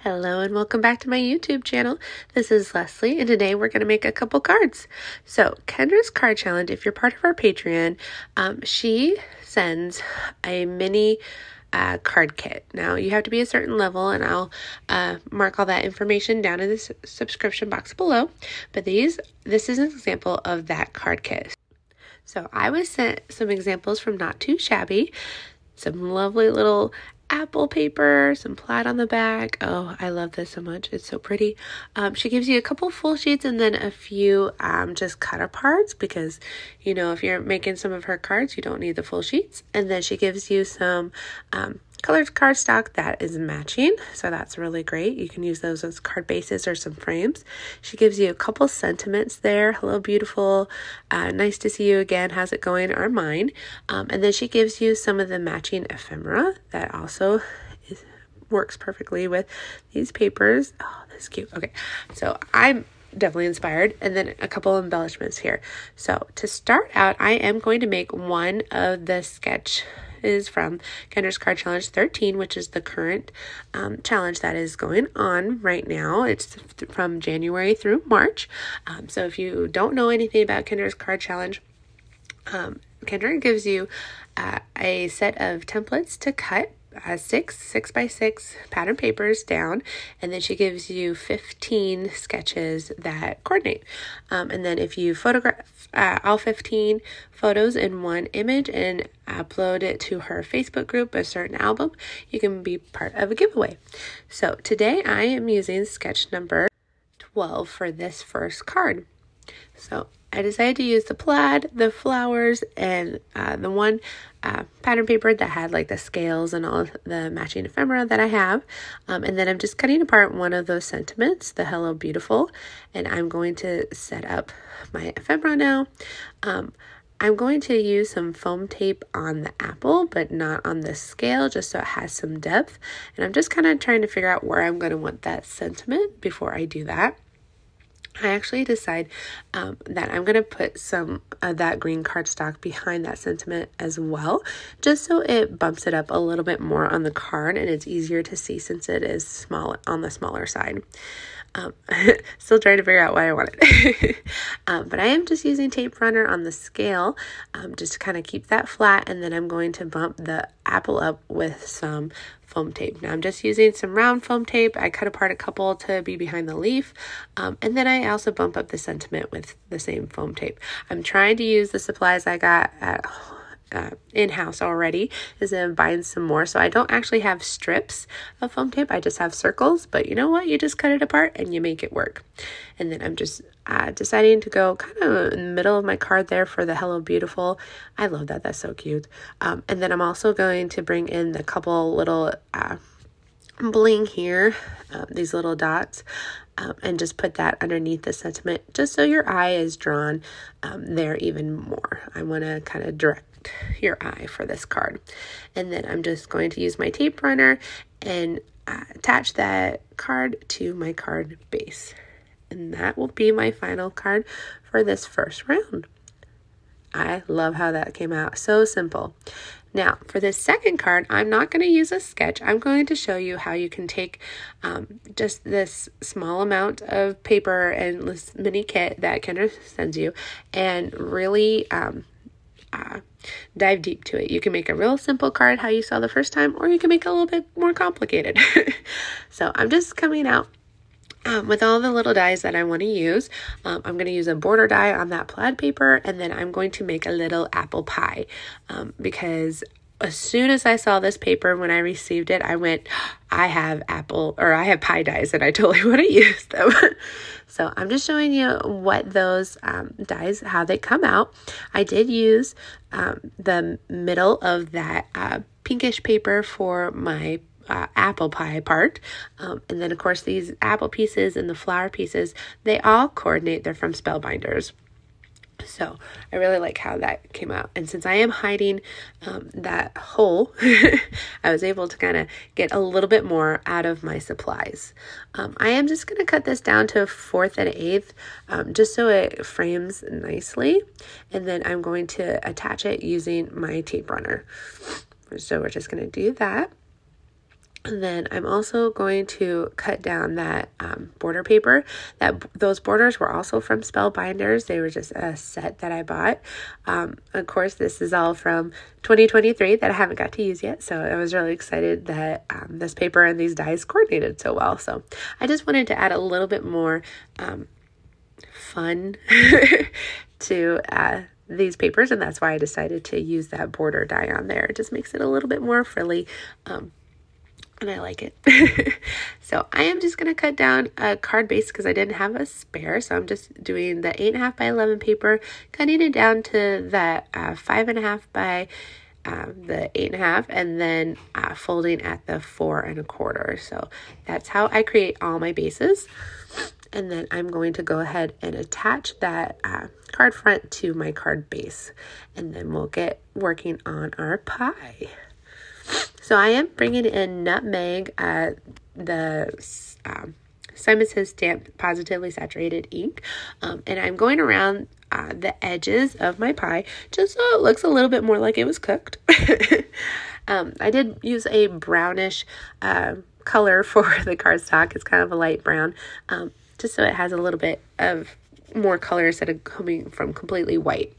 Hello and welcome back to my YouTube channel. This is Leslie and today we're going to make a couple cards. So Kendra's card challenge, if you're part of our Patreon, she sends a mini card kit. Now you have to be a certain level and I'll mark all that information down in the subscription box below. But this is an example of that card kit. So I was sent some examples from Not Too Shabby, some lovely little apple paper, some plaid on the back. Oh, I love this so much. It's so pretty. She gives you a couple full sheets and then a few just cut aparts because, you know, if you're making some of her cards, you don't need the full sheets. And then she gives you some colored cardstock that is matching. So that's really great. You can use those as card bases or some frames. She gives you a couple sentiments there. Hello, beautiful. Nice to see you again. How's it going? Or mine. And then she gives you some of the matching ephemera that also works perfectly with these papers. Oh, this is cute. Okay. So I'm definitely inspired. And then a couple embellishments here. So to start out, I am going to make one of the sketch is from Kendra's Card Challenge 13, which is the current challenge that is going on right now. It's from January through March. So if you don't know anything about Kendra's Card Challenge, Kendra gives you a set of templates to cut 6x6 pattern papers down, and then she gives you 15 sketches that coordinate. And then if you photograph all 15 photos in one image and upload it to her Facebook group, a certain album, you can be part of a giveaway. So today I am using sketch number 12 for this first card. So I decided to use the plaid, the flowers, and the one pattern paper that had like the scales and all the matching ephemera that I have. And then I'm just cutting apart one of those sentiments, the Hello Beautiful, and I'm going to set up my ephemera now. I'm going to use some foam tape on the apple, but not on the scale, just so it has some depth. And I'm just kind of trying to figure out where I'm going to want that sentiment before I do that. I actually decide that I'm going to put some of that green cardstock behind that sentiment as well, just so it bumps it up a little bit more on the card and it's easier to see since it is small on the smaller side. Still trying to figure out why I want it. But I am just using tape runner on the scale just to kind of keep that flat, and then I'm going to bump the apple up with some foam tape. Now I'm just using some round foam tape. I cut apart a couple to be behind the leaf, and then I also bump up the sentiment with the same foam tape. I'm trying to use the supplies I got at in-house already is to bind some more, so I don't actually have strips of foam tape. I just have circles, but you know what, you just cut it apart and you make it work. And then I'm just deciding to go kind of in the middle of my card there for the Hello Beautiful. I love that. That's so cute. And then I'm also going to bring in the couple little bling here, these little dots, and just put that underneath the sentiment just so your eye is drawn there even more. I want to kind of direct your eye for this card. And then I'm just going to use my tape runner and attach that card to my card base. And that will be my final card for this first round. I love how that came out. So simple. Now, for this second card, I'm not going to use a sketch. I'm going to show you how you can take just this small amount of paper and this mini kit that Kendra sends you and really dive deep to it. You can make a real simple card how you saw the first time, or you can make it a little bit more complicated. So I'm just coming out with all the little dies that I want to use. I'm going to use a border die on that plaid paper, and then I'm going to make a little apple pie because as soon as I saw this paper when I received it, I went, I have pie dies and I totally want to use them. So I'm just showing you what those dies, how they come out. I did use the middle of that pinkish paper for my apple pie part. And then of course these apple pieces and the flower pieces, they all coordinate. They're from Spellbinders. So I really like how that came out. And since I am hiding that hole, I was able to kind of get a little bit more out of my supplies. I am just going to cut this down to 1/4 and 1/8 just so it frames nicely. And then I'm going to attach it using my tape runner. So we're just going to do that. And then I'm also going to cut down that border paper. Those borders were also from Spellbinders. They were just a set that I bought. Of course, this is all from 2023 that I haven't got to use yet. So I was really excited that this paper and these dies coordinated so well. So I just wanted to add a little bit more fun to these papers. And that's why I decided to use that border die on there. It just makes it a little bit more frilly. And I like it. So I am just going to cut down a card base because I didn't have a spare. So I'm just doing the 8.5 by 11 paper, cutting it down to that 5.5 by the 8.5, and then folding at the 4 1/4. So that's how I create all my bases. And then I'm going to go ahead and attach that card front to my card base. And then we'll get working on our pie. So I am bringing in nutmeg, the Simon Says Stamped Positively Saturated ink, and I'm going around the edges of my pie just so it looks a little bit more like it was cooked. I did use a brownish color for the cardstock. It's kind of a light brown, just so it has a little bit of more color instead of coming from completely white.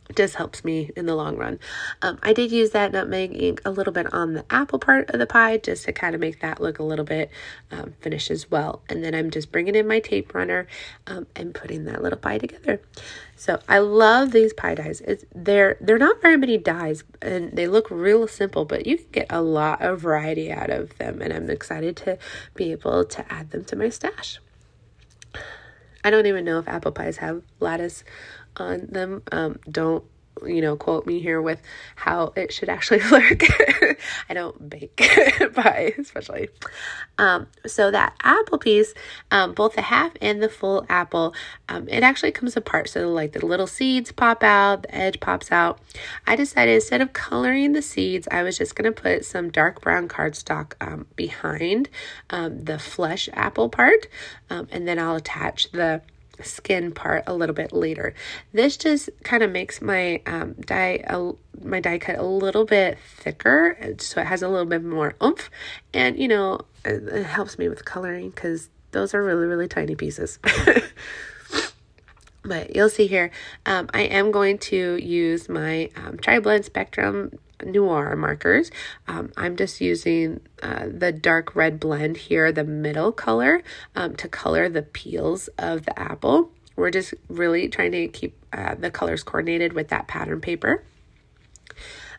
It just helps me in the long run. I did use that nutmeg ink a little bit on the apple part of the pie just to kind of make that look a little bit finished as well. And then I'm just bringing in my tape runner and putting that little pie together. So I love these pie dies. They're not very many dies and they look real simple, but you can get a lot of variety out of them. And I'm excited to be able to add them to my stash. I don't even know if apple pies have lattice on them. Don't, quote me here with how it should actually look. I don't bake pie, especially. So that apple piece, both the half and the full apple, it actually comes apart. So like the little seeds pop out, the edge pops out. I decided instead of coloring the seeds, I was just going to put some dark brown cardstock behind the flesh apple part. And then I'll attach the skin part a little bit later. This just kind of makes my die cut a little bit thicker, so it has a little bit more oomph, and it helps me with coloring because those are really, really tiny pieces. But you'll see here, I am going to use my Tri-Blend Spectrum Noir markers. I'm just using the dark red blend here, the middle color, to color the peels of the apple. We're just really trying to keep the colors coordinated with that pattern paper.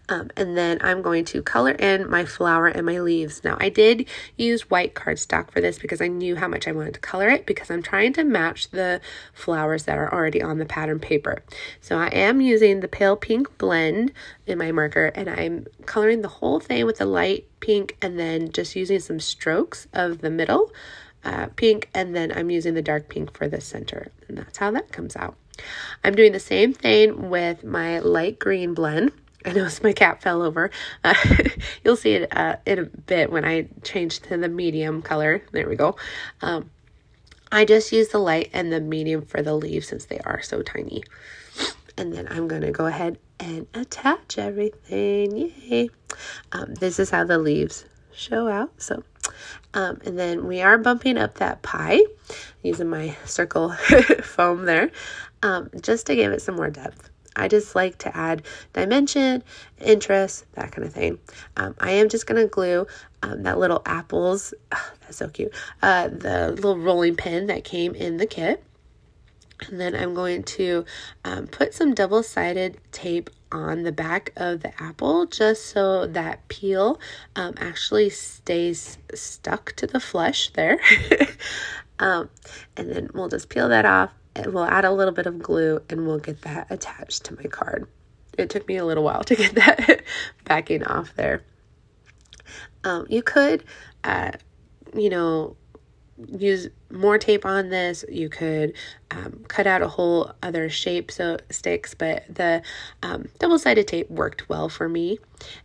And then I'm going to color in my flower and my leaves. Now, I did use white cardstock for this because I knew how much I wanted to color it because I'm trying to match the flowers that are already on the pattern paper. So I am using the pale pink blend in my marker, and I'm coloring the whole thing with the light pink and then just using some strokes of the middle pink, and then I'm using the dark pink for the center. And that's how that comes out. I'm doing the same thing with my light green blend. I noticed my cat fell over. You'll see it in a bit when I change to the medium color. There we go. I just use the light and the medium for the leaves since they are so tiny. And then I'm going to go ahead and attach everything. Yay. This is how the leaves show out. So, and then we are bumping up that pie using my circle foam there just to give it some more depth. I just like to add dimension, interest, that kind of thing. I am just going to glue that little apples, that's so cute, the little rolling pin that came in the kit. And then I'm going to put some double-sided tape on the back of the apple just so that peel actually stays stuck to the flesh there. And then we'll just peel that off. And we'll add a little bit of glue and we'll get that attached to my card. It took me a little while to get that backing off there. You could, use more tape on this. You could cut out a whole other shape so it sticks, but the double-sided tape worked well for me.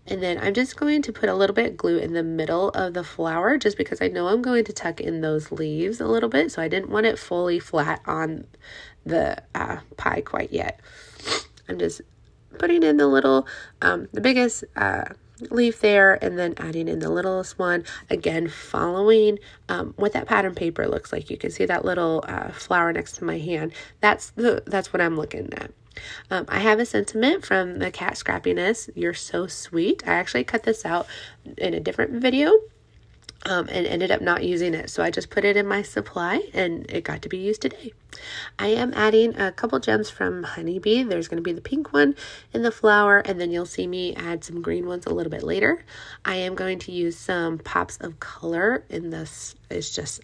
And then I'm just going to put a little bit of glue in the middle of the flower just because I know I'm going to tuck in those leaves a little bit, so I didn't want it fully flat on the pie quite yet. I'm just putting in the little, the biggest leaf there, and then adding in the littlest one, again following what that pattern paper looks like. You can see that little flower next to my hand. That's what I'm looking at. I have a sentiment from the cat Scrappiness. You're so sweet. I actually cut this out in a different video and ended up not using it, so I just put it in my supply and it got to be used today. I am adding a couple gems from Honeybee. There's going to be the pink one in the flower, and then you'll see me add some green ones a little bit later. I am going to use some pops of color in this. It's just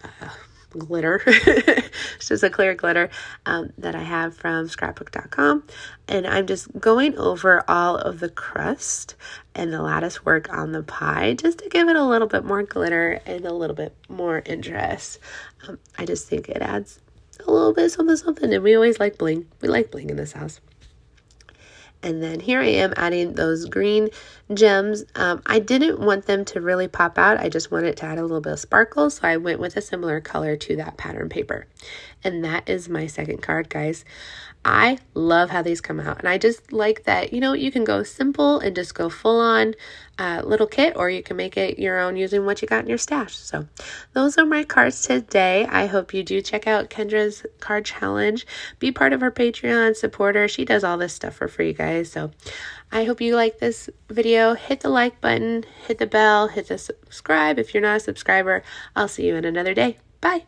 glitter. It's just a clear glitter that I have from scrapbook.com, and I'm just going over all of the crust and the lattice work on the pie just to give it a little bit more glitter and a little bit more interest. I just think it adds a little bit something, and we always like bling. We like bling in this house. And then here I am adding those green gems. I didn't want them to really pop out. I just wanted to add a little bit of sparkle, so I went with a similar color to that pattern paper. And that is my second card, guys. I love how these come out, and I just like that, you know, you can go simple and just go full on little kit, or you can make it your own using what you got in your stash. So those are my cards today. I hope you do check out Kendra's card challenge. Be part of her Patreon, support her. She does all this stuff for free, guys. So I hope you like this video. Hit the like button, hit the bell, hit the subscribe if you're not a subscriber. I'll see you in another day. Bye.